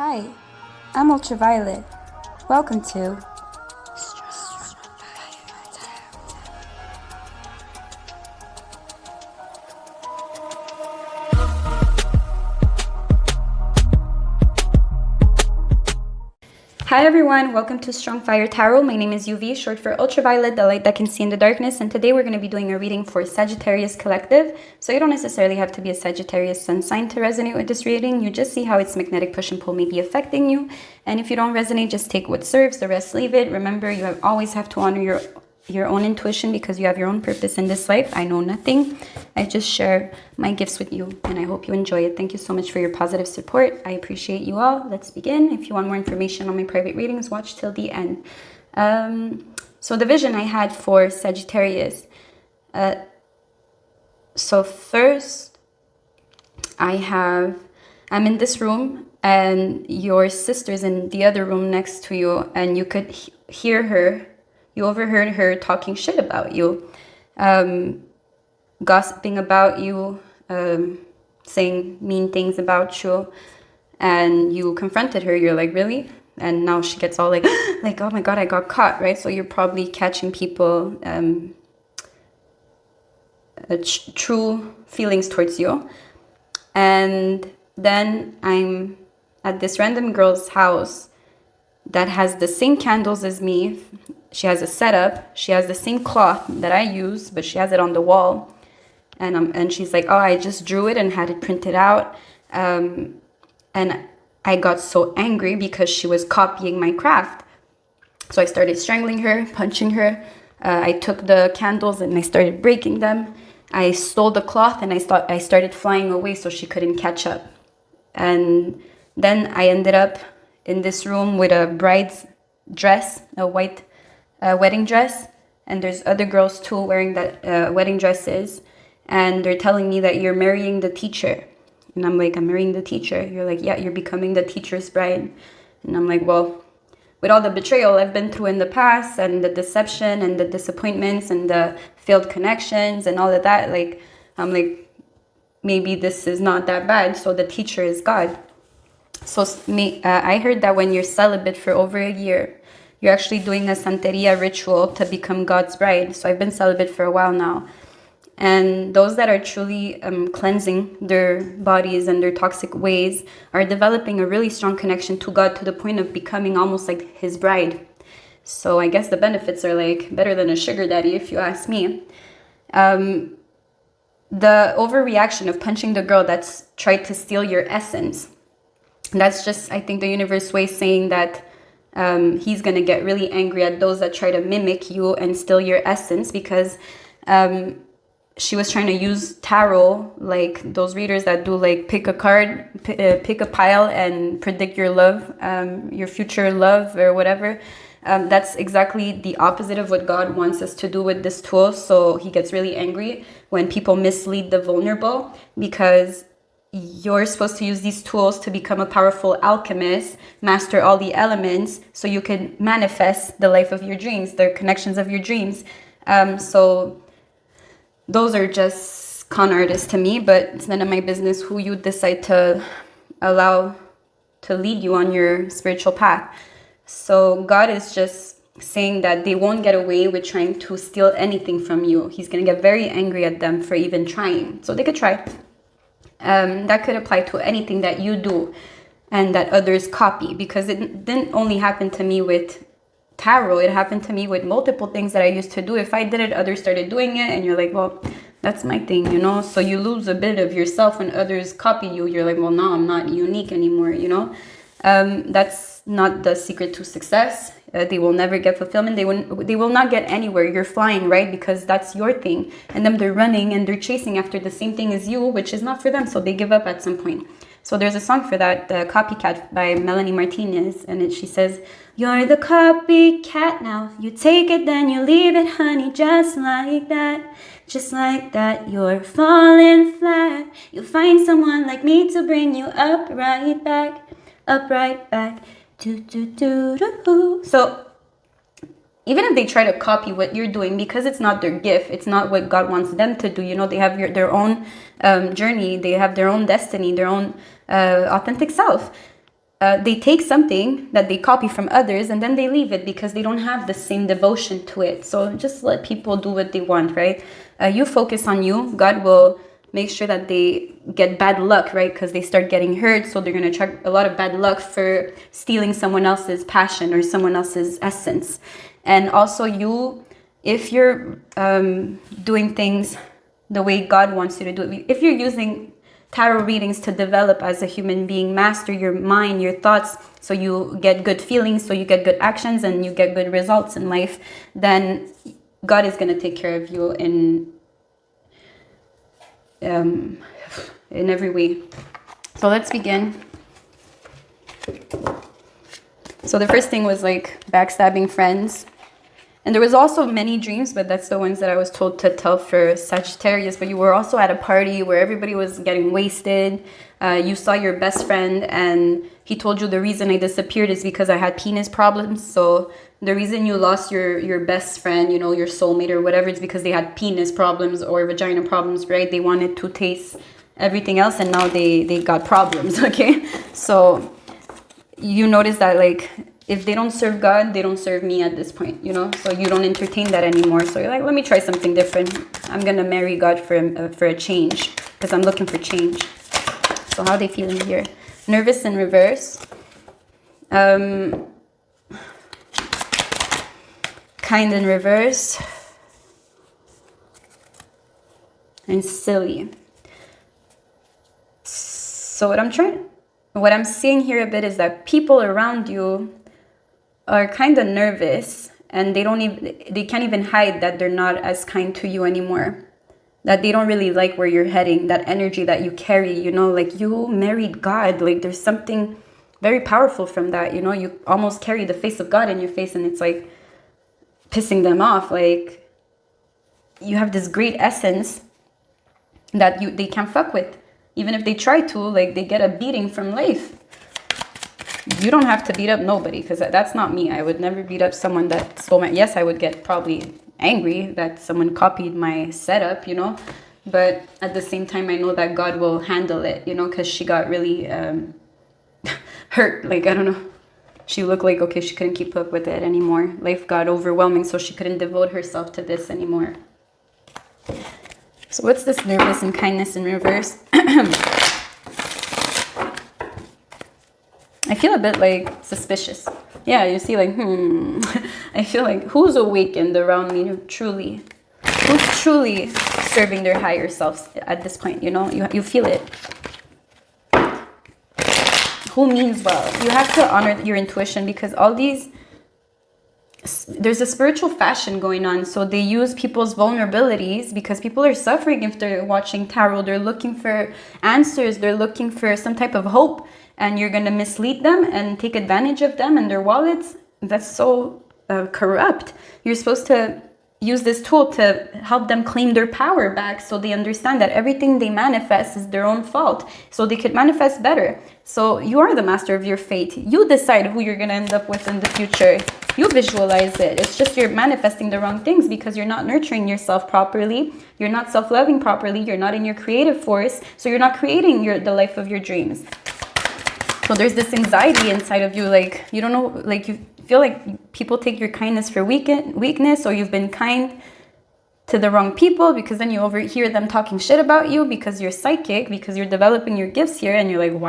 Hi, I'm Ultraviolet. Welcome to Hi everyone, welcome to Strong Fire Tarot. My name is UV, short for Ultraviolet, the light that can see in the darkness. And today we're going to be doing a reading for Sagittarius Collective. So you don't necessarily have to be a Sagittarius sun sign to resonate with this reading. You just see how its magnetic push and pull may be affecting you. And if you don't resonate, just take what serves, the rest leave it. Remember, you always have to honor your own intuition because you have your own purpose in this life. I know nothing. I just share my gifts with you and I hope you enjoy it. Thank you so much for your positive support. I appreciate you all. Let's begin. If you want more information on my private readings, watch till the end. So the vision I had for Sagittarius. So first I'm in this room and your sister's in the other room next to you and you could hear her. You overheard her talking shit about you, gossiping about you, saying mean things about you, and you confronted her. You're like, really? And now she gets all like, like, oh my God, I got caught, right? So you're probably catching people true feelings towards you. And then I'm at this random girl's house that has the same candles as me. She has a setup. She has the same cloth that I use, but she has it on the wall. And she's like, oh, I just drew it and had it printed out. And I got so angry because she was copying my craft. So I started strangling her, punching her. I took the candles and I started breaking them. I stole the cloth and I started flying away so she couldn't catch up. And then I ended up in this room with a bride's dress, a white wedding dress, and there's other girls too wearing that wedding dresses, and they're telling me that you're marrying the teacher. And I'm like, I'm marrying the teacher. You're like, yeah, you're becoming the teacher's bride. And I'm like, well, with all the betrayal I've been through in the past and the deception and the disappointments and the failed connections and all of that, like, I'm like, maybe this is not that bad. So the teacher is God. So I heard that when you're celibate for over a year, you're actually doing a Santeria ritual to become God's bride. So I've been celibate for a while now. And those that are truly cleansing their bodies and their toxic ways are developing a really strong connection to God to the point of becoming almost like his bride. So I guess the benefits are like better than a sugar daddy, if you ask me. The overreaction of punching the girl that's tried to steal your essence. That's just, I think, the universe way saying that he's going to get really angry at those that try to mimic you and steal your essence, because she was trying to use tarot, like those readers that do like pick a card, pick a pile and predict your love, your future love or whatever. That's exactly the opposite of what God wants us to do with this tool. So he gets really angry when people mislead the vulnerable, because you're supposed to use these tools to become a powerful alchemist, master all the elements so you can manifest the life of your dreams, the connections of your dreams. So those are just con artists to me, but it's none of my business who you decide to allow to lead you on your spiritual path. So God is just saying that they won't get away with trying to steal anything from you. He's going to get very angry at them for even trying. So they could try. That could apply to anything that you do and that others copy, because it didn't only happen to me with tarot. It happened to me with multiple things that I used to do. If I did it, others started doing it, and you're like, well, that's my thing, you know? So you lose a bit of yourself when others copy you. You're like, well, no, I'm not unique anymore, you know? That's not the secret to success. They will never get fulfillment. They will not get anywhere. You're flying, right? Because that's your thing. And then they're running and they're chasing after the same thing as you, which is not for them. So they give up at some point. So there's a song for that, the Copycat by Melanie Martinez. And she says, you're the copycat now. You take it, then you leave it, honey, just like that. Just like that, you're falling flat. You'll find someone like me to bring you up right back. Up right back. So even if they try to copy what you're doing, because it's not their gift, it's not what God wants them to do, you know, they have their own journey, they have their own destiny, their own authentic self. they take something that they copy from others and then they leave it because they don't have the same devotion to it. So just let people do what they want, right? You focus on you. God will make sure that they get bad luck, right? Because they start getting hurt. So they're going to attract a lot of bad luck for stealing someone else's passion or someone else's essence. And also if you're doing things the way God wants you to do it, if you're using tarot readings to develop as a human being, master your mind, your thoughts, so you get good feelings, so you get good actions, and you get good results in life, then God is going to take care of you in every way. So let's begin. So the first thing was like backstabbing friends. And there was also many dreams, but that's the ones that I was told to tell for Sagittarius. But you were also at a party where everybody was getting wasted. You saw your best friend and he told you the reason I disappeared is because I had penis problems. So the reason you lost your best friend, you know, your soulmate or whatever, it's because they had penis problems or vagina problems, right? They wanted to taste everything else and now they got problems, okay? So you notice that, like, if they don't serve God, they don't serve me at this point, you know? So you don't entertain that anymore. So you're like, let me try something different. I'm going to marry God for a change because I'm looking for change. So how are they feeling here? Nervous in reverse. Kind in reverse. And silly. So what I'm seeing here a bit is that people around you are kind of nervous and they can't even hide that they're not as kind to you anymore. That they don't really like where you're heading, that energy that you carry, you know, like you married God. Like there's something very powerful from that, you know, you almost carry the face of God in your face and it's like pissing them off. Like you have this great essence that they can't fuck with. Even if they try to, like they get a beating from life. You don't have to beat up nobody because that's not me. I would never beat up someone that stole my... Yes, I would get probably angry that someone copied my setup, you know. But at the same time, I know that God will handle it, you know, because she got really hurt. Like, I don't know. She looked like, okay, she couldn't keep up with it anymore. Life got overwhelming, so she couldn't devote herself to this anymore. So what's this nervous and kindness in reverse? I feel a bit like suspicious. Yeah, you see like, I feel like who's awakened around me truly? Who's truly serving their higher selves at this point, you know? You feel it. Who means well? You have to honor your intuition because all these... There's a spiritual fashion going on. So they use people's vulnerabilities because people are suffering if they're watching tarot. They're looking for answers. They're looking for some type of hope. And you're going to mislead them and take advantage of them and their wallets. That's so corrupt. You're supposed to use this tool to help them claim their power back so they understand that everything they manifest is their own fault. So they could manifest better. So you are the master of your fate. You decide who you're going to end up with in the future. You visualize it. It's just you're manifesting the wrong things because you're not nurturing yourself properly. You're not self-loving properly. You're not in your creative force. So you're not creating the life of your dreams. So there's this anxiety inside of you, like, you don't know, like you feel like people take your kindness for weakness, or you've been kind to the wrong people because then you overhear them talking shit about you because you're psychic, because you're developing your gifts here, and you're like,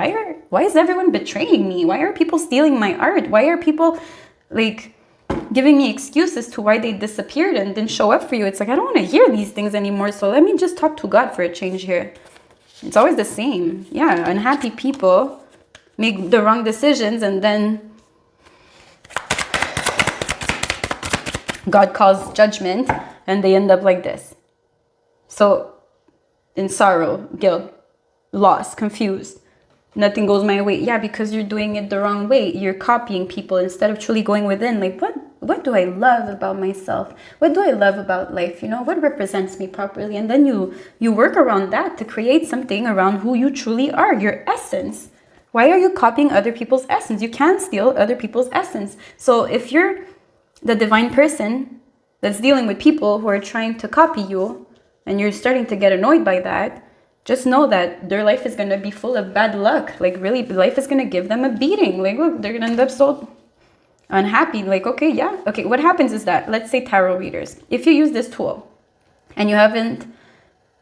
why is everyone betraying me? Why are people stealing my art? Why are people like giving me excuses to why they disappeared and didn't show up for you? It's like, I don't want to hear these things anymore, so let me just talk to God for a change here. It's always the same. Yeah, unhappy people make the wrong decisions and then God calls judgment and they end up like this. So in sorrow, guilt, loss, confused, nothing goes my way. Yeah, because you're doing it the wrong way. You're copying people instead of truly going within. Like, what do I love about myself? What do I love about life? You know, what represents me properly? And then you work around that to create something around who you truly are, your essence. Why are you copying other people's essence? You can't steal other people's essence. So if you're the divine person that's dealing with people who are trying to copy you and you're starting to get annoyed by that, just know that their life is going to be full of bad luck. Like, really, life is going to give them a beating. Like, look, they're going to end up so unhappy. Like, okay, yeah. Okay, what happens is that, let's say tarot readers, if you use this tool and you haven't,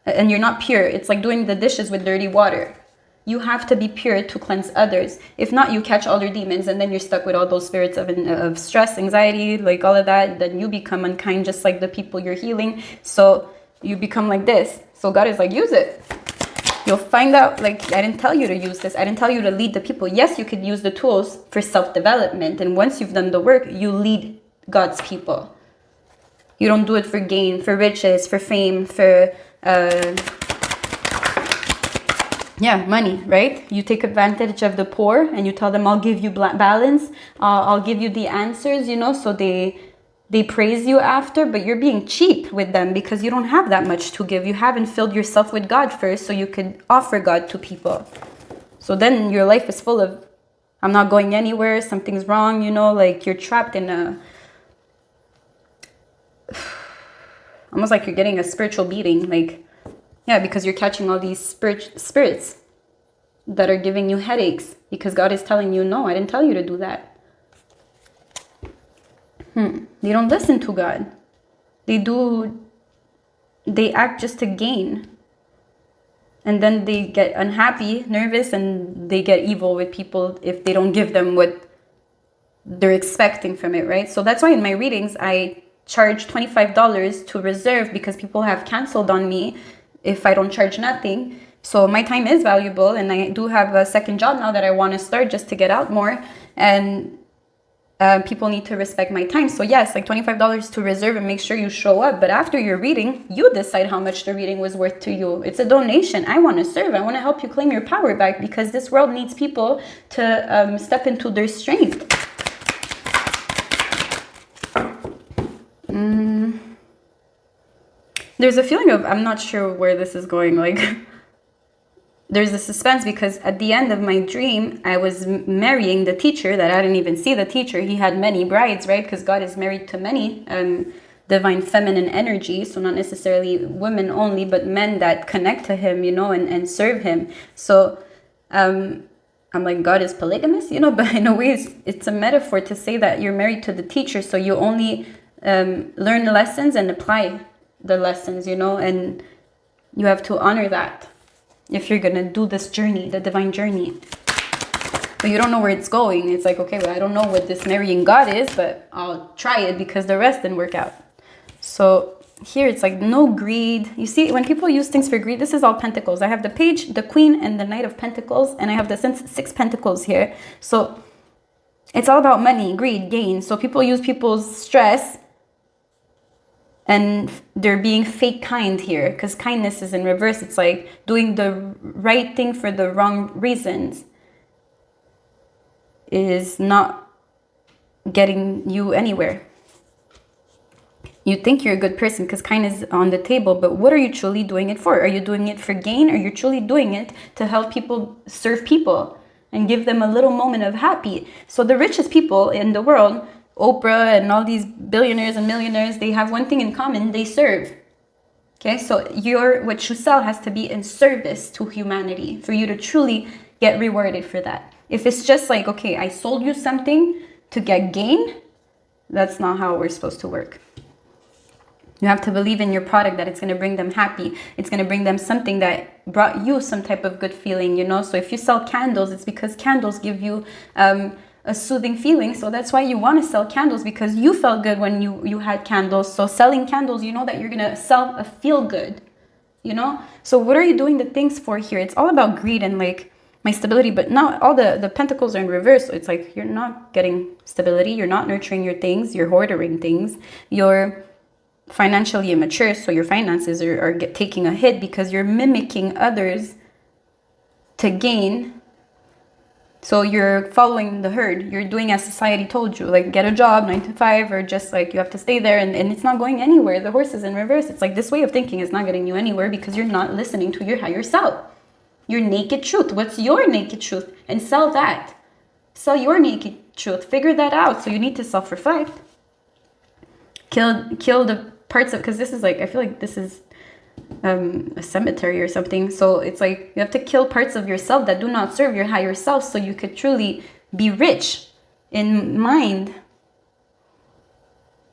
and you're not pure, it's like doing the dishes with dirty water. You have to be pure to cleanse others. If not, you catch all your demons, and then you're stuck with all those spirits of stress, anxiety, like all of that. Then you become unkind, just like the people you're healing. So you become like this. So God is like, use it. You'll find out, like, I didn't tell you to use this. I didn't tell you to lead the people. Yes, you could use the tools for self-development. And once you've done the work, you lead God's people. You don't do it for gain, for riches, for fame, for... money, right? You take advantage of the poor and you tell them, I'll give you balance, I'll give you the answers, you know, so they praise you after, but you're being cheap with them because you don't have that much to give. You haven't filled yourself with God first so you could offer God to people. So then your life is full of, I'm not going anywhere, something's wrong, you know, like you're trapped in a, almost like you're getting a spiritual beating, like, yeah, because you're catching all these spirits that are giving you headaches because God is telling you, no, I didn't tell you to do that. They don't listen to God. They act just to gain. And then they get unhappy, nervous, and they get evil with people if they don't give them what they're expecting from it, right? So that's why in my readings, I charge $25 to reserve because people have canceled on me if I don't charge nothing. So my time is valuable, and I do have a second job now that I want to start just to get out more, and people need to respect my time. So yes, like $25 to reserve and make sure you show up. But after your reading, you decide how much the reading was worth to you. It's a donation. I want to serve. I want to help you claim your power back because this world needs people to step into their strength. There's a feeling of, I'm not sure where this is going. Like, there's a suspense because at the end of my dream, I was marrying the teacher that I didn't even see the teacher. He had many brides, right? Because God is married to many divine feminine energy. So not necessarily women only, but men that connect to him, you know, and serve him. So I'm like, God is polygamous, you know, but in a way it's a metaphor to say that you're married to the teacher. So you only learn the lessons and apply the lessons, you know, and you have to honor that if you're gonna do this journey, the divine journey. But you don't know where it's going. It's like, okay, well, I don't know what this marrying God is, but I'll try it because the rest didn't work out. So here it's like no greed. You see, when people use things for greed, this is all Pentacles. I have the Page, the Queen, and the Knight of Pentacles, and I have the 6 Pentacles here. So it's all about money, greed, gain. So people use people's stress, and they're being fake kind here because kindness is in reverse. It's like doing the right thing for the wrong reasons is not getting you anywhere. You think you're a good person because kindness is on the table, but what are you truly doing it for? Are you doing it for gain, or are you truly doing it to help people, serve people, and give them a little moment of happy? So the richest people in the world, Oprah and all these billionaires and millionaires, they have one thing in common: they serve. Okay, so what you sell has to be in service to humanity for you to truly get rewarded for that. If it's just like, okay, I sold you something to get gain, that's not how we're supposed to work. You have to believe in your product that it's going to bring them happy. It's going to bring them something that brought you some type of good feeling, you know? So if you sell candles, it's because candles give you a soothing feeling. So that's why you want to sell candles, because you felt good when you had candles. So selling candles, you know that you're going to sell a feel good, you know? So what are you doing the things for here? It's all about greed and like my stability, but now all the pentacles are in reverse. So it's like you're not getting stability. You're not nurturing your things. You're hoarding things. You're financially immature, so your finances are taking a hit because you're mimicking others to gain. So you're following the herd. You're doing as society told you, like get a job 9 to 5, or just like you have to stay there, and it's not going anywhere. The horse is in reverse. It's like this way of thinking is not getting you anywhere because you're not listening to your higher self, your naked truth. What's your naked truth? And sell that. Sell your naked truth. Figure that out. So you need to self-reflect. Kill the parts of, because this is like, I feel like this is a cemetery or something. So it's like you have to kill parts of yourself that do not serve your higher self so you could truly be rich in mind,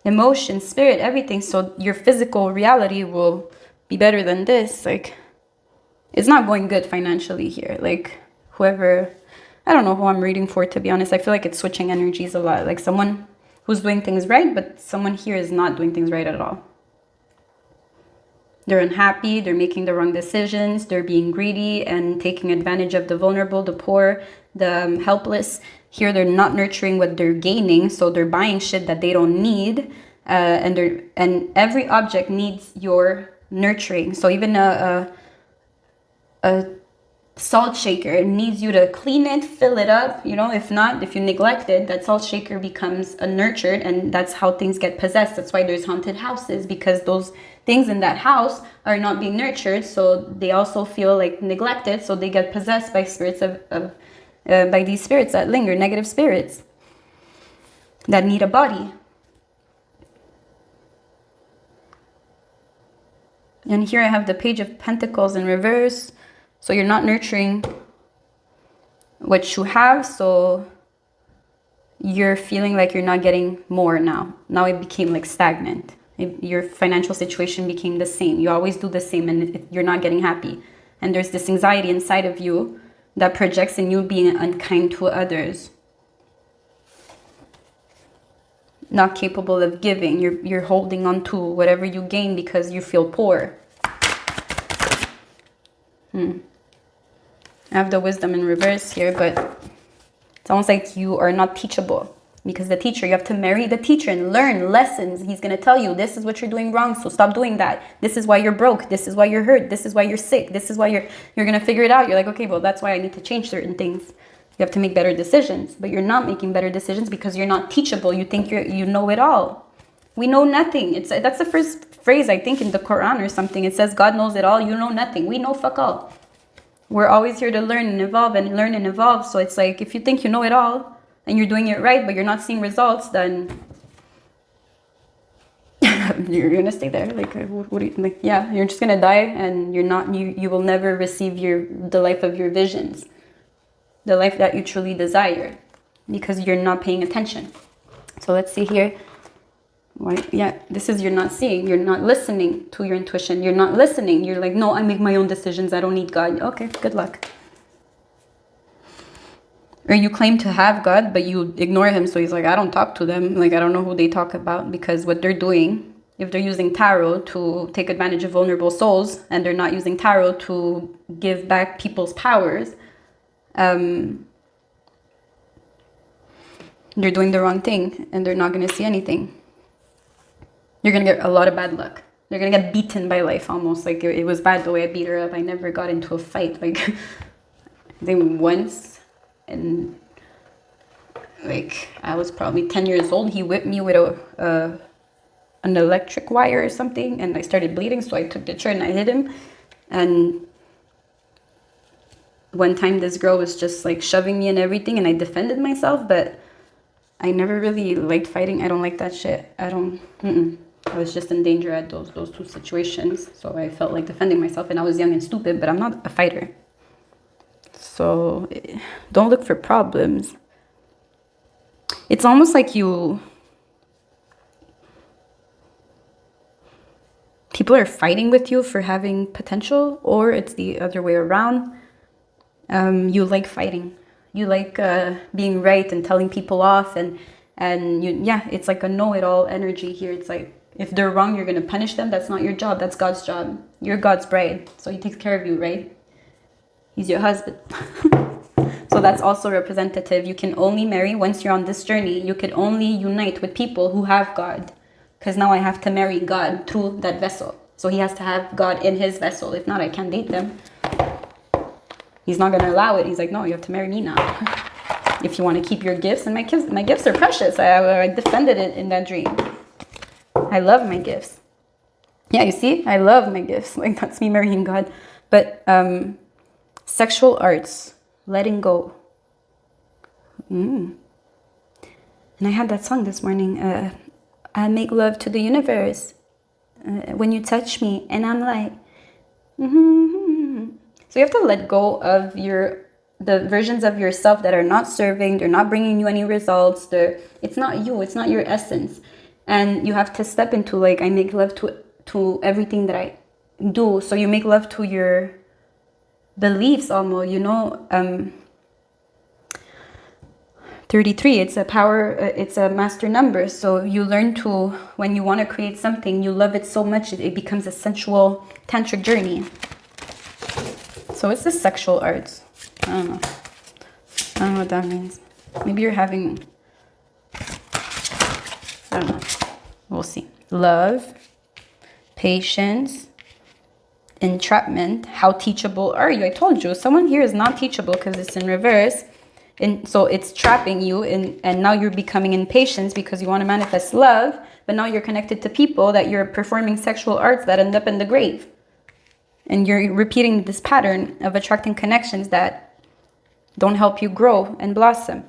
emotion, spirit, everything. So your physical reality will be better than this. Like, it's not going good financially here. Like, whoever, I don't know who I'm reading for, to be honest. I feel like it's switching energies a lot. Like someone who's doing things right, but someone here is not doing things right at all. They're unhappy, they're making the wrong decisions, they're being greedy and taking advantage of the vulnerable, the poor, the helpless. Here they're not nurturing what they're gaining, so they're buying shit that they don't need, and every object needs your nurturing. So even a salt shaker needs you to clean it, fill it up. You know, if not, if you neglect it, that salt shaker becomes nurtured, and that's how things get possessed. That's why there's haunted houses, because those things in that house are not being nurtured, so they also feel like neglected, so they get possessed by spirits by these spirits that linger, negative spirits that need a body. And here I have the Page of Pentacles in reverse. So you're not nurturing what you have, so you're feeling like you're not getting more now. Now it became like stagnant. Your financial situation became the same. You always do the same, and you're not getting happy. And there's this anxiety inside of you that projects in you being unkind to others. Not capable of giving. You're holding on to whatever you gain because you feel poor. I have the Wisdom in reverse here, but it's almost like you are not teachable. Because the teacher, you have to marry the teacher and learn lessons. He's going to tell you, this is what you're doing wrong, so stop doing that. This is why you're broke. This is why you're hurt. This is why you're sick. This is why you're going to figure it out. You're like, okay, well, that's why I need to change certain things. You have to make better decisions. But you're not making better decisions because you're not teachable. You think you know it all. We know nothing. That's the first phrase, I think, in the Quran or something. It says, God knows it all. You know nothing. We know fuck all. We're always here to learn and evolve and learn and evolve. So it's like, if you think you know it all, and you're doing it right, but you're not seeing results, then you're gonna stay there. Like, what do you like? Yeah, you're just gonna die, and you will never receive the life of your visions, the life that you truly desire, because you're not paying attention. So let's see here. Why? Yeah, this is you're not seeing. You're not listening to your intuition. You're not listening. You're like, no, I make my own decisions. I don't need God. Okay, good luck. Or you claim to have God, but you ignore him. So he's like, I don't talk to them. Like, I don't know who they talk about, because what they're doing, if they're using tarot to take advantage of vulnerable souls, and they're not using tarot to give back people's powers, they're doing the wrong thing, and they're not going to see anything. You're going to get a lot of bad luck. They're going to get beaten by life almost. Like, it was bad the way I beat her up. I never got into a fight. Like, I think once. And like, I was probably 10 years old. He whipped me with an electric wire or something, and I started bleeding. So I took the chair and I hit him. And one time this girl was just like shoving me and everything, and I defended myself, but I never really liked fighting. I don't like that shit. I was just in danger at those two situations. So I felt like defending myself, and I was young and stupid, but I'm not a fighter. So don't look for problems. It's almost like people are fighting with you for having potential, or it's the other way around. You like fighting. You like being right and telling people off, and it's like a know-it-all energy here. It's like, if they're wrong, you're going to punish them. That's not your job. That's God's job. You're God's bride, so he takes care of you, right? He's your husband. So that's also representative. You can only marry once you're on this journey. You can only unite with people who have God. Because now I have to marry God through that vessel. So he has to have God in his vessel. If not, I can't date them. He's not going to allow it. He's like, no, you have to marry me now. If you want to keep your gifts. And my gifts are precious. I defended it in that dream. I love my gifts. Yeah, you see? I love my gifts. Like, that's me marrying God. But sexual arts, letting go. And I had that song this morning. I make love to the universe when you touch me, and I'm like, So you have to let go of the versions of yourself that are not serving, they're not bringing you any results, it's not you, it's not your essence. And you have to step into like, I make love to everything that I do. So you make love to your beliefs almost, 33, it's a master number. So you learn to, when you want to create something, you love it so much, it becomes a sensual tantric journey. So it's the sexual arts. I don't know what that means. Maybe you're having, I don't know. We'll see. Love, patience, entrapment. How teachable are you? I told you, someone here is not teachable because it's in reverse. And so it's trapping you, and now you're becoming impatient because you want to manifest love, but now you're connected to people that you're performing sexual arts that end up in the grave. And you're repeating this pattern of attracting connections that don't help you grow and blossom.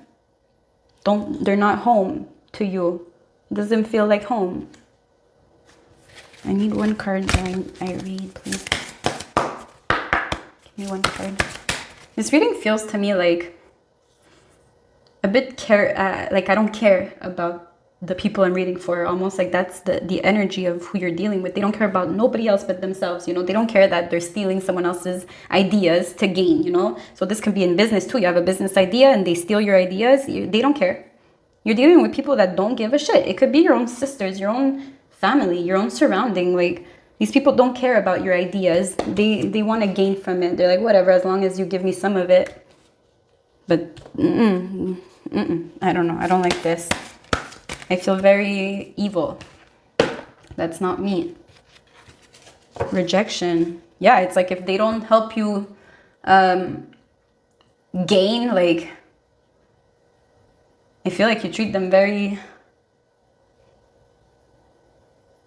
They're not home to you. It doesn't feel like home. I need one card that I read, please. Give me one card. This reading feels to me like a bit like I don't care about the people I'm reading for. Almost like that's the energy of who you're dealing with. They don't care about nobody else but themselves. They don't care that they're stealing someone else's ideas to gain. So this can be in business too. You have a business idea and they steal your ideas. They don't care. You're dealing with people that don't give a shit. It could be your own sisters, your own family, your own surrounding. Like, these people don't care about your ideas. They want to gain from it. They're like, whatever, as long as you give me some of it. But I don't know. I don't like this. I feel very evil. That's not me. Rejection. Yeah, it's like if they don't help you gain, like, I feel like you treat them very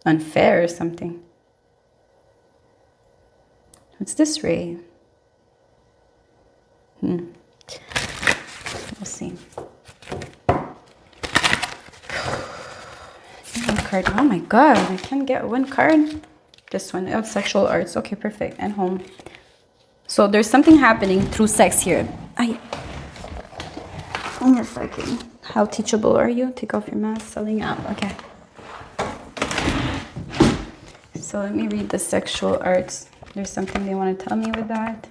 unfair or something. What's this ray? We'll see. One card. Oh my god, I can't get one card. This one. Oh, sexual arts. Okay, perfect. And home. So there's something happening through sex here. In a second. How teachable are you? Take off your mask. Selling out. Okay. So let me read the sexual arts. There's something they want to tell me with that.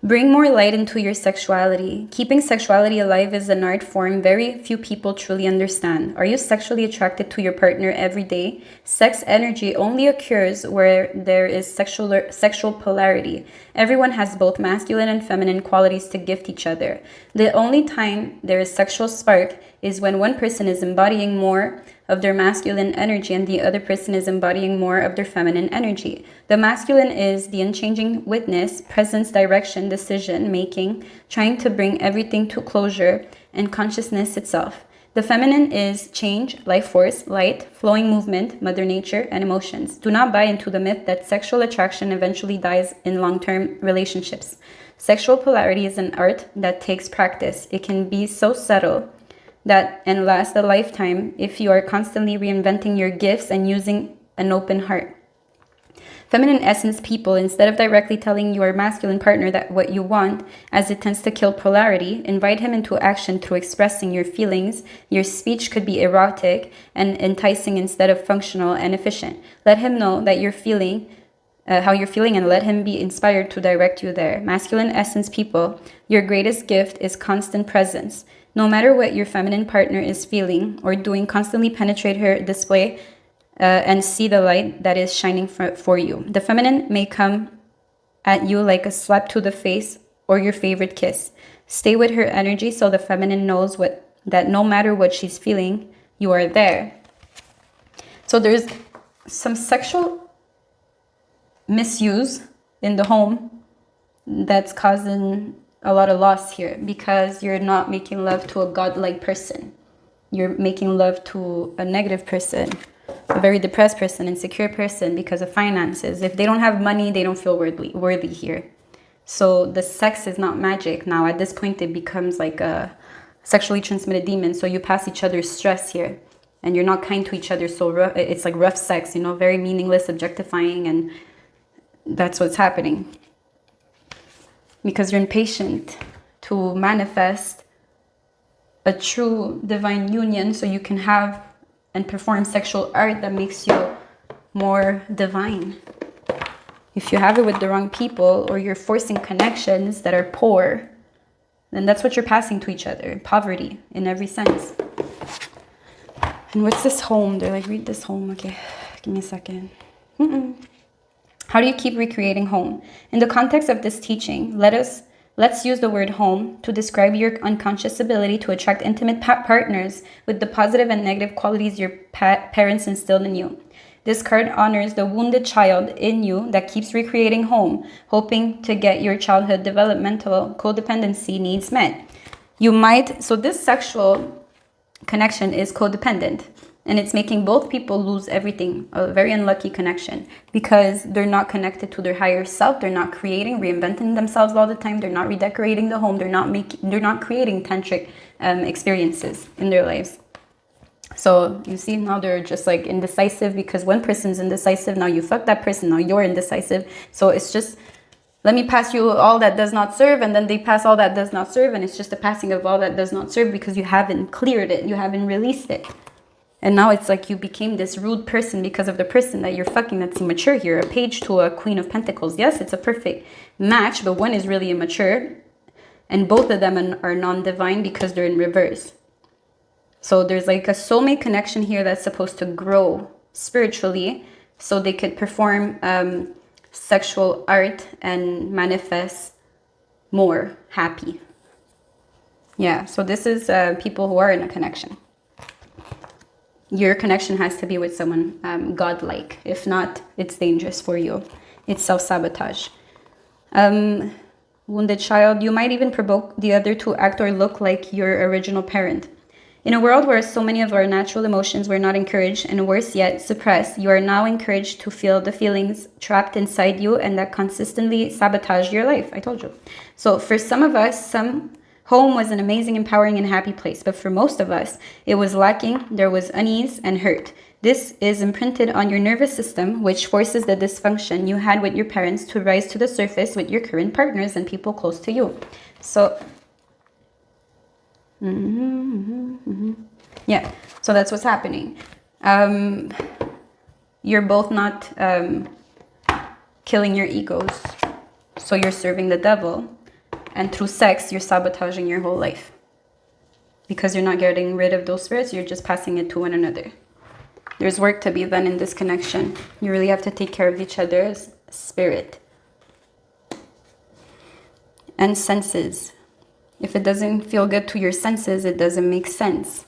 Bring more light into your sexuality. Keeping sexuality alive is an art form very few people truly understand. Are you sexually attracted to your partner every day? Sex energy only occurs where there is sexual polarity. Everyone has both masculine and feminine qualities to gift each other. The only time there is sexual spark is when one person is embodying more of their masculine energy and the other person is embodying more of their feminine energy. The masculine is the unchanging witness, presence, direction, decision making, trying to bring everything to closure and consciousness itself. The feminine is change, life force, light, flowing movement, mother nature, and emotions. Do not buy into the myth that sexual attraction eventually dies in long-term relationships. Sexual polarity is an art that takes practice. It can be so subtle that and last a lifetime if you are constantly reinventing your gifts and using an open heart. Feminine essence people, instead of directly telling your masculine partner that what you want, as it tends to kill polarity, invite him into action through expressing your feelings. Your speech could be erotic and enticing instead of functional and efficient. Let him know that you're feeling how you're feeling and let him be inspired to direct you there. Masculine essence people, your greatest gift is constant presence. No matter what your feminine partner is feeling or doing, constantly penetrate her display and see the light that is shining for you. The feminine may come at you like a slap to the face or your favorite kiss. Stay with her energy so the feminine knows that no matter what she's feeling, you are there. So there's some sexual misuse in the home that's causing a lot of loss here because you're not making love to a godlike person. You're making love to a negative person, a very depressed person, insecure person because of finances. If they don't have money, they don't feel worthy here. So the sex is not magic. Now at this point, it becomes like a sexually transmitted demon. So you pass each other's stress here. and you're not kind to each other. So it's like rough sex, you know, very meaningless, objectifying, and that's what's happening. Because you're impatient to manifest a true divine union so you can have and perform sexual art that makes you more divine. If you have it with the wrong people, or you're forcing connections that are poor, then that's what you're passing to each other. Poverty in every sense. And what's this home? They're like, read this home. Okay, give me a second. How do you keep recreating home? In the context of this teaching, let's use the word home to describe your unconscious ability to attract intimate partners with the positive and negative qualities your parents instilled in you. This card honors the wounded child in you that keeps recreating home, hoping to get your childhood developmental codependency needs met. So this sexual connection is codependent, and it's making both people lose everything. A very unlucky connection, because they're not connected to their higher self. They're not reinventing themselves all the time. They're not redecorating the home. They're not creating tantric experiences in their lives. So you see, now they're just like indecisive, because one person's indecisive, now you fuck that person, now you're indecisive. So it's just, let me pass you all that does not serve, and then they pass all that does not serve, and it's just a passing of all that does not serve, because you haven't cleared it, you haven't released it. And now it's like you became this rude person because of the person that you're fucking that's immature here. A page to a Queen of Pentacles. Yes, it's a perfect match, but one is really immature, and both of them are non-divine because they're in reverse. So there's like a soulmate connection here that's supposed to grow spiritually so they could perform sexual art and manifest more happy. Yeah, so this is people who are in a connection. Your connection has to be with someone godlike. If not, it's dangerous for you. It's self-sabotage. Wounded child, you might even provoke the other to act or look like your original parent. In a world where so many of our natural emotions were not encouraged, and worse yet, suppressed, you are now encouraged to feel the feelings trapped inside you and that consistently sabotage your life. I told you. So for some of us, home was an amazing, empowering, and happy place. But for most of us, it was lacking. There was unease and hurt. This is imprinted on your nervous system, which forces the dysfunction you had with your parents to rise to the surface with your current partners and people close to you. So yeah, so that's what's happening. You're both not killing your egos, so you're serving the devil, and through sex you're sabotaging your whole life, because you're not getting rid of those spirits. You're just passing it to one another. There's work to be done in this connection. You really have to take care of each other's spirit and senses. If it doesn't feel good to your senses, it doesn't make sense.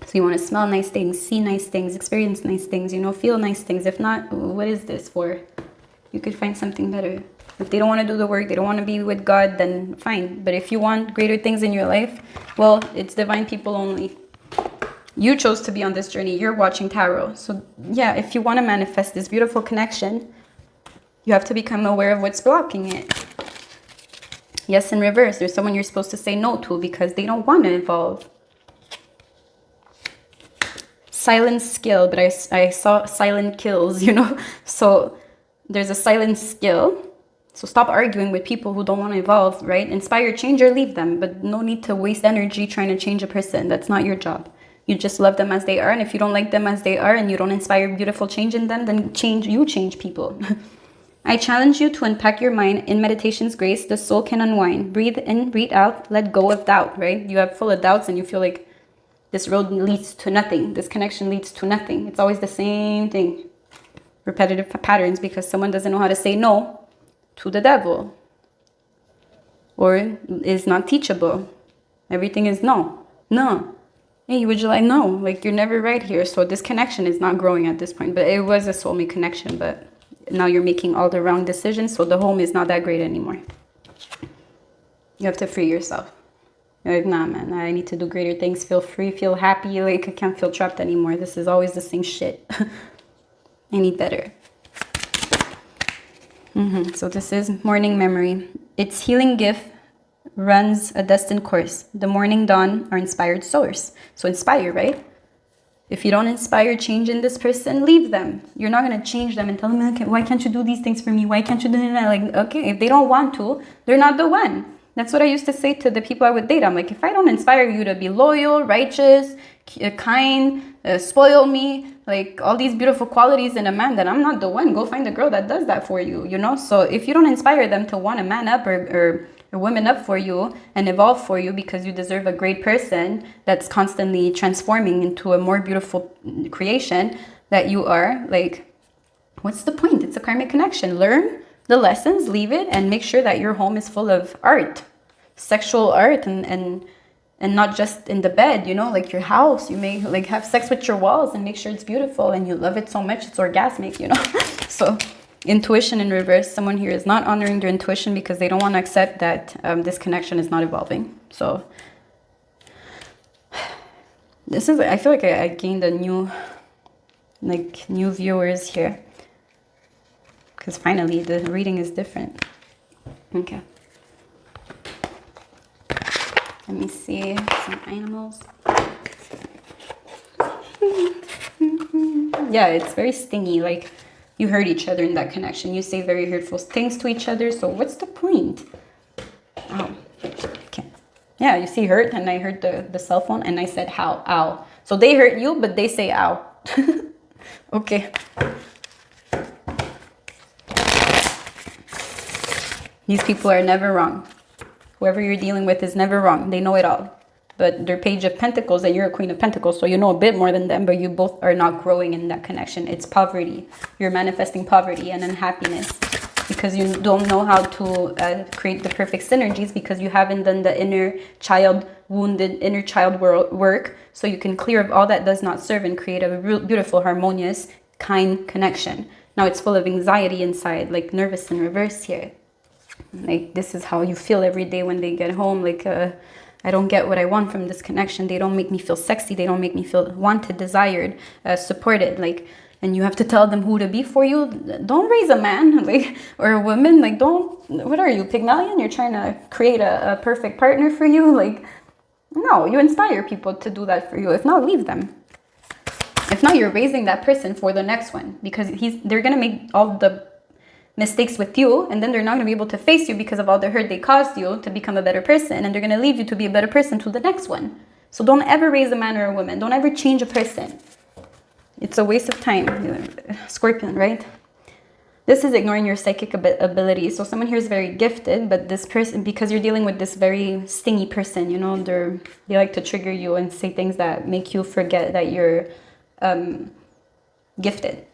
So you want to smell nice things, see nice things, experience nice things, feel nice things. If not, what is this for? You could find something better. If they don't want to do the work, they don't want to be with God, then fine. But if you want greater things in your life, well, it's divine people only. You chose to be on this journey. You're watching tarot. So yeah, if you want to manifest this beautiful connection, you have to become aware of what's blocking it. Yes, in reverse, there's someone you're supposed to say no to because they don't want to evolve. Silent skill, but I saw silent kills, So there's a silent skill. So stop arguing with people who don't want to evolve, right? Inspire change or leave them, but no need to waste energy trying to change a person. That's not your job. You just love them as they are, and if you don't like them as they are and you don't inspire beautiful change in them, then change people. I challenge you to unpack your mind. In meditation's grace, the soul can unwind. Breathe in, breathe out, let go of doubt, right? You have full of doubts and you feel like this road leads to nothing. This connection leads to nothing. It's always the same thing. Repetitive patterns, because someone doesn't know how to say no to the devil, or is not teachable. Everything is no. Hey, would you like? No, like you're never right here. So this connection is not growing at this point, but it was a soulmate connection, but now you're making all the wrong decisions, so the home is not that great anymore. You have to free yourself. You're like, nah, man, I need to do greater things, feel free, feel happy, like I can't feel trapped anymore. This is always the same shit. I need better. So this is morning memory. Its healing gift runs a destined course. The morning dawn, our inspired source. So inspire, right? If you don't inspire change in this person, leave them. You're not going to change them and tell them, okay, why can't you do these things for me? Why can't you do that? Like, okay, if they don't want to, they're not the one. That's what I used to say to the people I would date. I'm like, if I don't inspire you to be loyal, righteous, kind, spoil me, like all these beautiful qualities in a man, then I'm not the one. Go find a girl that does that for you, you know? So if you don't inspire them to want to man up or women up for you and evolve for you because you deserve a great person that's constantly transforming into a more beautiful creation that you are, like, what's the point? It's a karmic connection. Learn the lessons, leave it, and make sure that your home is full of art, sexual art, and not just in the bed, you know, like your house. You may like have sex with your walls and make sure it's beautiful and you love it so much it's orgasmic, you know. So intuition in reverse, someone here is not honoring their intuition because they don't want to accept that this connection is not evolving. So this is, I feel like I gained a new viewers here because finally the reading is different. Okay, let me see some animals. Yeah, it's very stingy, like you hurt each other in that connection. You say very hurtful things to each other. So what's the point? Oh, okay. Yeah, you see hurt, and I heard the cell phone, and I said how, ow. So they hurt you, but they say ow. Okay. These people are never wrong. Whoever you're dealing with is never wrong. They know it all. But their Page of Pentacles, and you're a Queen of Pentacles, so you know a bit more than them, but you both are not growing in that connection. It's poverty. You're manifesting poverty and unhappiness because you don't know how to create the perfect synergies because you haven't done the inner child work, so you can clear of all that does not serve and create a real beautiful, harmonious, kind connection. Now it's full of anxiety inside, like nervous in reverse here. Like this is how you feel every day when they get home, like I don't get what I want from this connection. They don't make me feel sexy. They don't make me feel wanted, desired, supported. Like, and you have to tell them who to be for you. Don't raise a man, like, or a woman. Like, don't. What are you, Pygmalion? You're trying to create a perfect partner for you. Like, no. You inspire people to do that for you. If not, leave them. If not, you're raising that person for the next one because they're gonna make all the mistakes with you, and then they're not going to be able to face you because of all the hurt they caused you to become a better person, and they're going to leave you to be a better person to the next one. So don't ever raise a man or a woman. Don't ever change a person. It's a waste of time. Scorpion, right? This is ignoring your psychic ability. So someone here is very gifted, but this person, because you're dealing with this very stingy person, you know, they like to trigger you and say things that make you forget that you're gifted.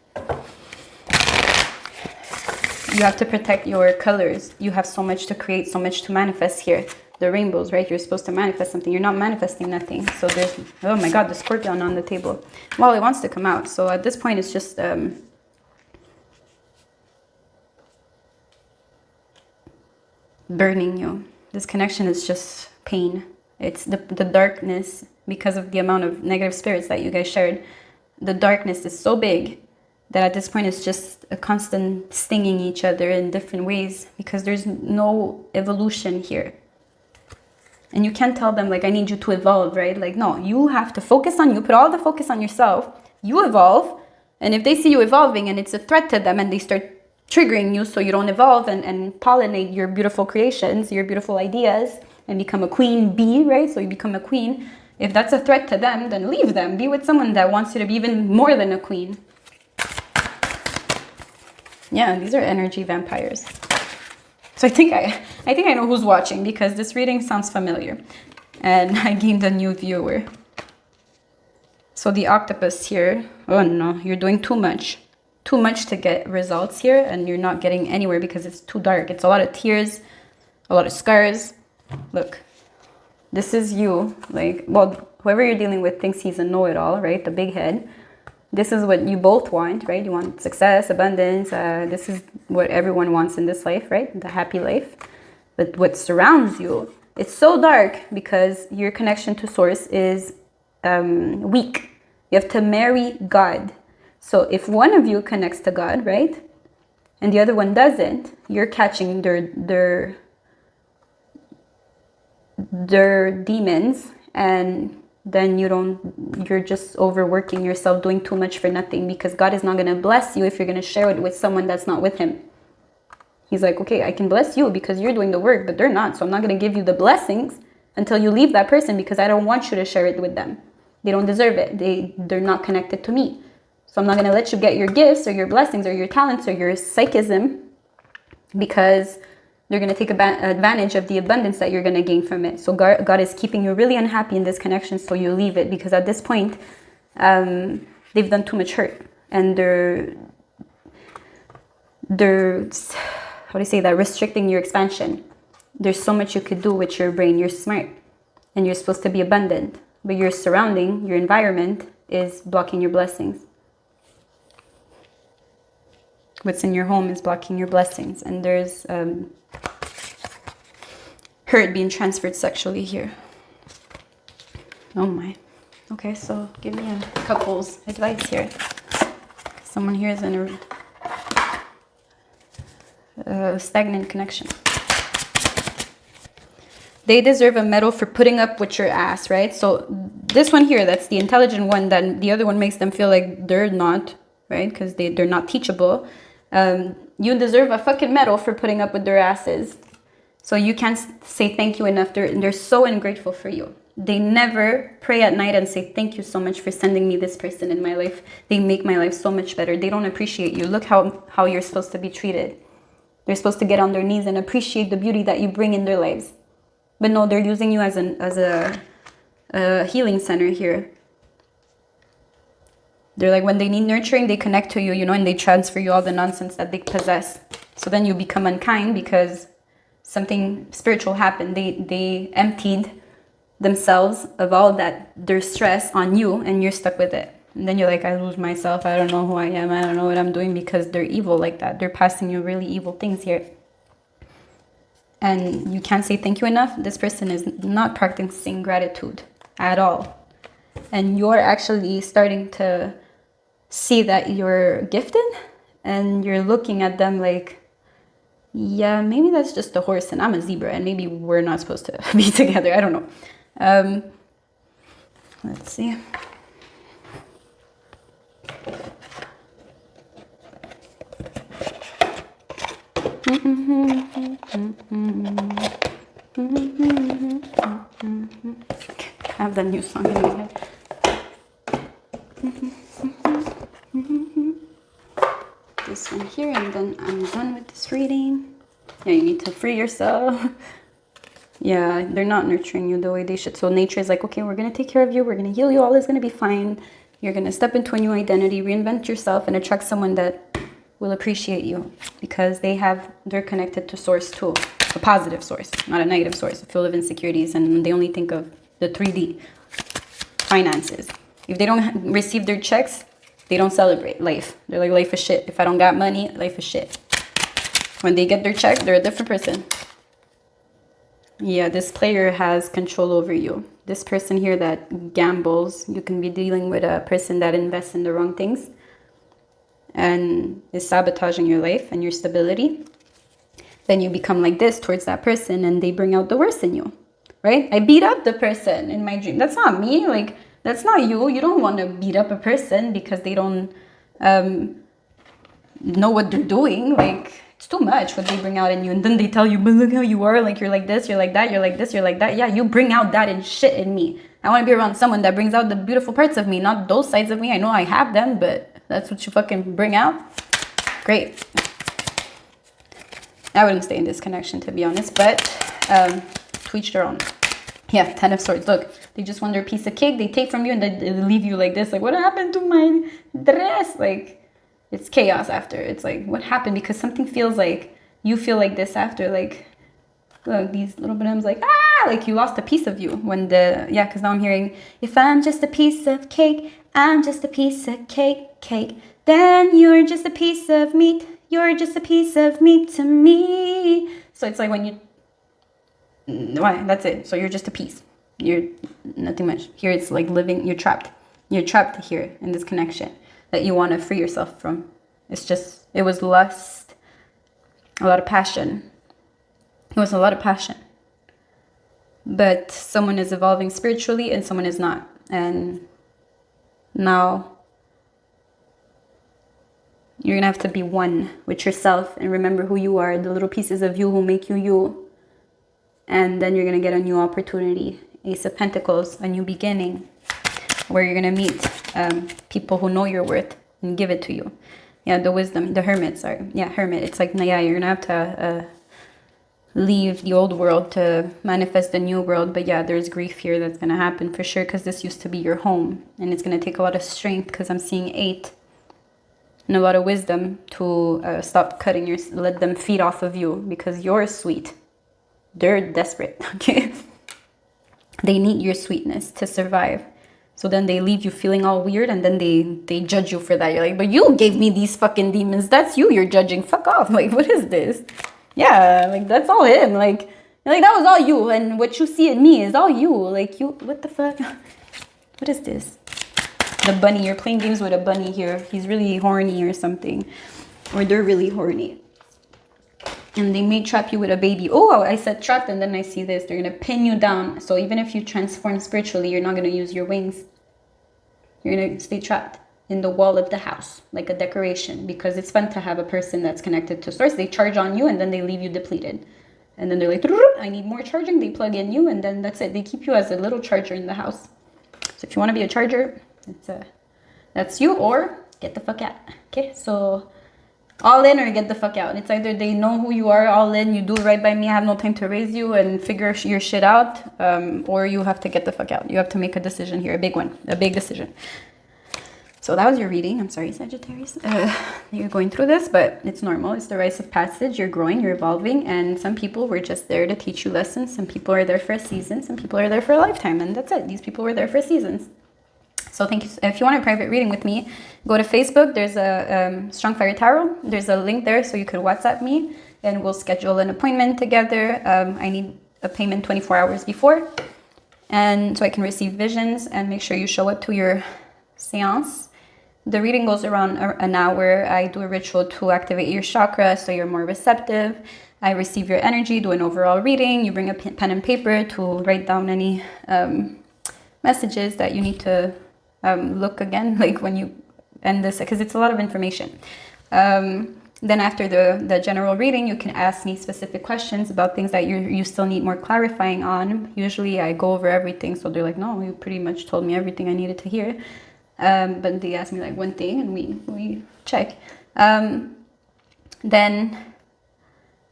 You have to protect your colors. You have so much to create, so much to manifest here. The rainbows, right? You're supposed to manifest something. You're not manifesting nothing. So there's, oh my God, the scorpion on the table. Well, it wants to come out. So at this point, it's just burning you. This connection is just pain. It's the darkness because of the amount of negative spirits that you guys shared. The darkness is so big that at this point it's just a constant stinging each other in different ways because there's no evolution here. And you can't tell them, like, I need you to evolve, right? Like, no, you have to focus on you, put all the focus on yourself, you evolve, and if they see you evolving and it's a threat to them and they start triggering you so you don't evolve and pollinate your beautiful creations, your beautiful ideas, and become a queen bee, right? So you become a queen. If that's a threat to them, then leave them. Be with someone that wants you to be even more than a queen. Yeah, these are energy vampires. So I think I know who's watching because this reading sounds familiar. And I gained a new viewer. So the octopus here, oh no, you're doing too much. Too much to get results here, and you're not getting anywhere because it's too dark. It's a lot of tears, a lot of scars. Look, this is you. Like, well, whoever you're dealing with thinks he's a know-it-all, right? The big head. This is what you both want, right? You want success, abundance. This is what everyone wants in this life, right? The happy life. But what surrounds you, it's so dark because your connection to source is weak. You have to marry God. So if one of you connects to God, right? And the other one doesn't, you're catching their demons, and then you're just overworking yourself, doing too much for nothing, because God is not going to bless you if you're going to share it with someone that's not with him. He's like, okay, I can bless you because you're doing the work, but they're not. So I'm not going to give you the blessings until you leave that person, because I don't want you to share it with them. They don't deserve it. They're not connected to me. So I'm not going to let you get your gifts or your blessings or your talents or your psychism, because they're going to take advantage of the abundance that you're going to gain from it. So God is keeping you really unhappy in this connection, so you leave it, because at this point, they've done too much hurt. And they're how do you say that, restricting your expansion. There's so much you could do with your brain. You're smart and you're supposed to be abundant, but your surrounding, your environment is blocking your blessings. What's in your home is blocking your blessings, and there's hurt being transferred sexually here. Oh my. Okay, so give me a couple's advice here. Someone here is in a stagnant connection. They deserve a medal for putting up with your ass, right? So this one here, that's the intelligent one, that the other one makes them feel like they're not, right? Because they're not teachable. You deserve a fucking medal for putting up with their asses. So you can't say thank you enough. They're so ungrateful for you. They never pray at night and say, thank you so much for sending me this person in my life. They make my life so much better. They don't appreciate you. Look how you're supposed to be treated. They're supposed to get on their knees and appreciate the beauty that you bring in their lives. But no, they're using you as a healing center here. They're like, when they need nurturing, they connect to you, you know, and they transfer you all the nonsense that they possess. So then you become unkind because something spiritual happened. They emptied themselves of all that, their stress on you, and you're stuck with it. And then you're like, I lose myself. I don't know who I am. I don't know what I'm doing, because they're evil like that. They're passing you really evil things here. And you can't say thank you enough. This person is not practicing gratitude at all. And you're actually starting to see that you're gifted, and you're looking at them like, yeah, maybe that's just a horse and I'm a zebra, and maybe we're not supposed to be together. I don't know. Let's see. I have that new song in my head. This one here, and then I'm done with this reading. Yeah, you need to free yourself. Yeah, they're not nurturing you the way they should. So nature is like, okay, we're going to take care of you. We're going to heal you. All is going to be fine. You're going to step into a new identity, reinvent yourself, and attract someone that will appreciate you, because they're connected to source too. A positive source, not a negative source, full of insecurities, and they only think of the 3D finances. If they don't receive their checks, they don't celebrate life. They're like, life is shit. If I don't got money, life is shit. When they get their check, they're a different person. Yeah, this player has control over you. This person here that gambles, you can be dealing with a person that invests in the wrong things and is sabotaging your life and your stability. Then you become like this towards that person, and they bring out the worst in you, right? I beat up the person in my dream. That's not me. Like, that's not you. You don't want to beat up a person because they don't know what they're doing. Like, it's too much what they bring out in you. And then they tell you, but look how you are. Like, you're like this, you're like that, you're like this, you're like that. Yeah, you bring out that and shit in me. I want to be around someone that brings out the beautiful parts of me, not those sides of me. I know I have them, but that's what you fucking bring out. Great. I wouldn't stay in this connection, to be honest, but to each their own. Yeah, 10 of Swords. Look, they just want their piece of cake. They take from you and they leave you like this. Like, what happened to my dress? Like, it's chaos after. It's like, what happened? Because something feels like, you feel like this after. Like, look, these little bananas like, ah! Like, you lost a piece of you. When yeah, because now I'm hearing, if I'm just a piece of cake, I'm just a piece of cake. Then you're just a piece of meat. You're just a piece of meat to me. So it's like when you... Why? That's it. So you're just a piece. You're nothing much. Here it's like living... You're trapped. You're trapped here in this connection that you want to free yourself from. It's just... It was lust. A lot of passion. It was a lot of passion. But someone is evolving spiritually and someone is not. And now you're gonna have to be one with yourself and remember who you are, the little pieces of you who make you you. And then you're gonna get a new opportunity. Ace of Pentacles, a new beginning, where you're gonna meet people who know your worth and give it to you. Yeah, the wisdom, the hermit, sorry. Yeah, hermit. It's like, yeah, you're gonna have to leave the old world to manifest the new world. But yeah, there's grief here that's gonna happen for sure, because this used to be your home, and it's gonna take a lot of strength, because I'm seeing 8 and a lot of wisdom to stop cutting let them feed off of you, because you're sweet. They're desperate, okay? They need your sweetness to survive. So then they leave you feeling all weird, and then they judge you for that. You're like, but you gave me these fucking demons. That's you're judging. Fuck off. Like, what is this? Yeah, like, that's all him. Like, that was all you. And what you see in me is all you. Like, you, what the fuck? What is this? The bunny. You're playing games with a bunny here. He's really horny or something. Or they're really horny. And they may trap you with a baby. Oh, I said trapped, and then I see this. They're going to pin you down. So even if you transform spiritually, you're not going to use your wings. You're going to stay trapped in the wall of the house, like a decoration. Because it's fun to have a person that's connected to source. They charge on you, and then they leave you depleted. And then they're like, I need more charging. They plug in you, and then that's it. They keep you as a little charger in the house. So if you want to be a charger, that's you, or get the fuck out. Okay, so all in or get the fuck out. It's either they know who you are, all in, you do right by me, I have no time to raise you and figure your shit out, or you have to get the fuck out. You have to make a decision here, a big one, a big decision. So that was your reading. I'm sorry, Sagittarius. You're going through this, but it's normal. It's the rites of passage. You're growing, you're evolving, and some people were just there to teach you lessons. Some people are there for a season. Some people are there for a lifetime, and that's it. These people were there for seasons. So thank you. If you want a private reading with me, go to Facebook. There's a Strong Fire Tarot. There's a link there, so you could WhatsApp me, and we'll schedule an appointment together. I need a payment 24 hours before, and so I can receive visions, and make sure you show up to your seance. The reading goes around an hour. I do a ritual to activate your chakra, so you're more receptive. I receive your energy, do an overall reading. You bring a pen and paper to write down any messages that you need to look again, like when you end this, because it's a lot of information. Then after the general reading, you can ask me specific questions about things that you still need more clarifying on. Usually I go over everything, so they're like, no, you pretty much told me everything I needed to hear. But they ask me like one thing, and we check. Then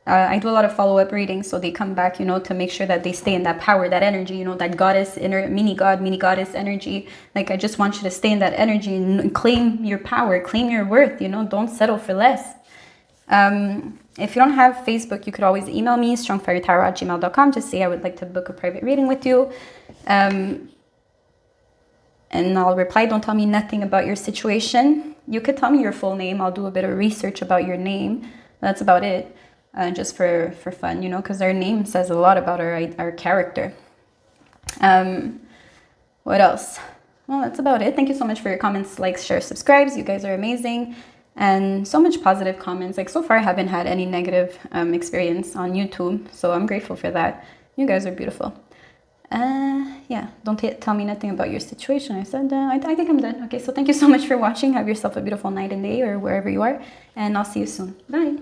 I do a lot of follow-up readings, so they come back, to make sure that they stay in that power, that energy, that goddess, inner mini goddess energy. Like, I just want you to stay in that energy and claim your power, claim your worth, don't settle for less. If you don't have Facebook, you could always email me, strongfiretarot@gmail.com. Just say I would like to book a private reading with you. And I'll reply. Don't tell me nothing about your situation. You could tell me your full name. I'll do a bit of research about your name. That's about it. Just for fun, because our name says a lot about our character. What else? Well, that's about it. Thank you so much for your comments, likes, shares, subscribes. You guys are amazing. And so much positive comments. Like, so far I haven't had any negative experience on YouTube. So I'm grateful for that. You guys are beautiful. Yeah, don't tell me nothing about your situation. I said, I think I'm done. Okay, so thank you so much for watching. Have yourself a beautiful night and day, or wherever you are. And I'll see you soon. Bye.